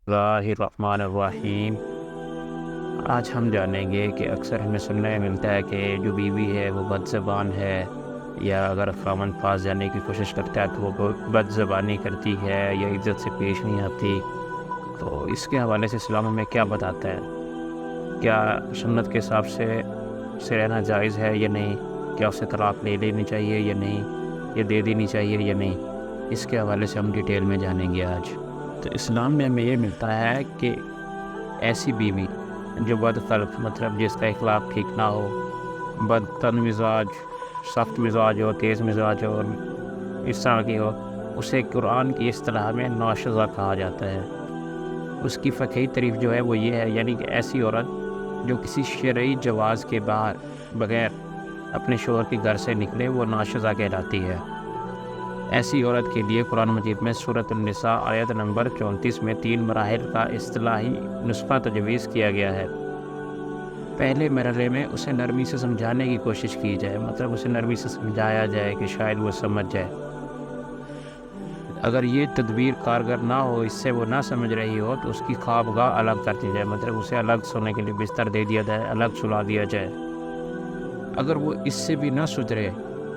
اللہ الرحمن الرحیم۔ آج ہم جانیں گے کہ اکثر ہمیں سننے میں ملتا ہے کہ جو بیوی ہے وہ بد زبان ہے، یا اگر خاوند پاس جانے کی کوشش کرتا ہے تو وہ بد زبانی کرتی ہے یا عزت سے پیش نہیں آتی۔ تو اس کے حوالے سے اسلام ہمیں کیا بتاتا ہے؟ کیا سنت کے حساب سے رہنا جائز ہے یا نہیں؟ کیا اسے طلاق لے لینی چاہیے یا نہیں؟ یا دے دینی چاہیے یا نہیں؟ اس کے حوالے سے ہم ڈیٹیل میں جانیں گے آج۔ تو اسلام میں ہمیں یہ ملتا ہے کہ ایسی بیوی جو بد خلق، مطلب جس کا اخلاق ٹھیک نہ ہو، بدتن مزاج، سخت مزاج ہو، تیز مزاج ہو، اس طرح کی ہو، اسے قرآن کی اصطلاح میں ناشزا کہا جاتا ہے۔ اس کی فقہی تعریف جو ہے وہ یہ ہے، یعنی کہ ایسی عورت جو کسی شرعی جواز کے بغیر اپنے شوہر کے گھر سے نکلے وہ ناشزا کہلاتی ہے۔ ایسی عورت کے لیے قرآن مجید میں سورۃ النساء آیت نمبر 34 میں 3 مراحل کا اصطلاحی نسخہ تجویز کیا گیا ہے۔ پہلے مرحلے میں اسے نرمی سے سمجھانے کی کوشش کی جائے، مطلب اسے نرمی سے سمجھایا جائے کہ شاید وہ سمجھ جائے۔ اگر یہ تدبیر کارگر نہ ہو، اس سے وہ نہ سمجھ رہی ہو، تو اس کی خوابگاہ الگ کر دی جائے، مطلب اسے الگ سونے کے لیے بستر دے دیا جائے، الگ سلا دیا جائے۔ اگر وہ اس سے بھی نہ سدھرے،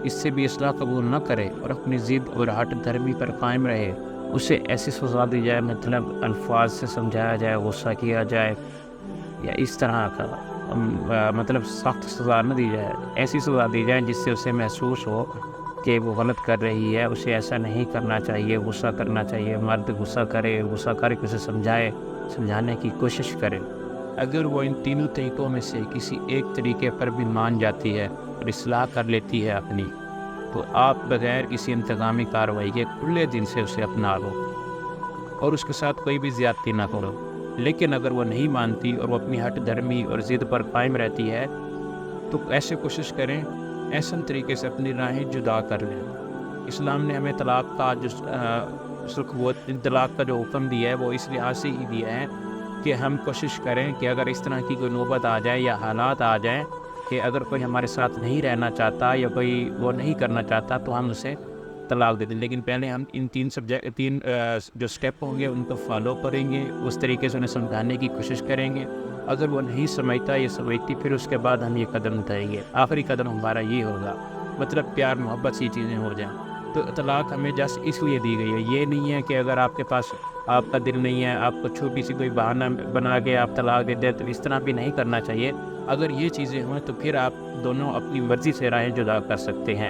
اس سے بھی اصلاح قبول نہ کرے اور اپنی ضد اور ہٹ دھرمی پر قائم رہے، اسے ایسی سزا دی جائے، مطلب الفاظ سے سمجھایا جائے، غصہ کیا جائے، یا اس طرح کا مطلب سخت سزا نہ دی جائے، ایسی سزا دی جائے جس سے اسے محسوس ہو کہ وہ غلط کر رہی ہے، اسے ایسا نہیں کرنا چاہیے، غصہ کرنا چاہیے۔ مرد غصہ کرے، غصہ کر کے اسے سمجھانے کی کوشش کرے۔ اگر وہ ان تینوں طریقوں میں سے کسی ایک طریقے پر بھی مان جاتی ہے اور اصلاح کر لیتی ہے اپنی، تو آپ بغیر کسی انتظامی کارروائی کے کھلے دل سے اسے اپنا لو اور اس کے ساتھ کوئی بھی زیادتی نہ کرو۔ لیکن اگر وہ نہیں مانتی اور وہ اپنی ہٹ دھرمی اور ضد پر قائم رہتی ہے، تو ایسے کوشش کریں، ایسے طریقے سے اپنی راہیں جدا کر لیں۔ اسلام نے ہمیں طلاق کا جو حکم دیا ہے وہ اس لحاظ سے ہی دیا ہے کہ ہم کوشش کریں کہ اگر اس طرح کی کوئی نوبت آ جائے یا حالات آ جائیں کہ اگر کوئی ہمارے ساتھ نہیں رہنا چاہتا یا کوئی وہ نہیں کرنا چاہتا تو ہم اسے طلاق دے دیں، لیکن پہلے ہم ان تین جو سٹیپ ہوں گے ان کو فالو کریں گے، اس طریقے سے انہیں سمجھانے کی کوشش کریں گے۔ اگر وہ نہیں سمجھتا یا سمجھتی، پھر اس کے بعد ہم یہ قدم اٹھائیں گے۔ آخری قدم ہمارا یہ ہوگا، مطلب پیار محبت سی چیزیں ہو جائیں۔ تو طلاق ہمیں جسٹ اس لیے دی گئی ہے، یہ نہیں ہے کہ اگر آپ کے پاس آپ کا دل نہیں ہے، آپ کو چھوٹی سی کوئی بہانہ بنا کے آپ طلاق دے دیں، تو اس طرح بھی نہیں کرنا چاہیے۔ اگر یہ چیزیں ہوں تو پھر آپ دونوں اپنی مرضی سے راہیں جدا کر سکتے ہیں۔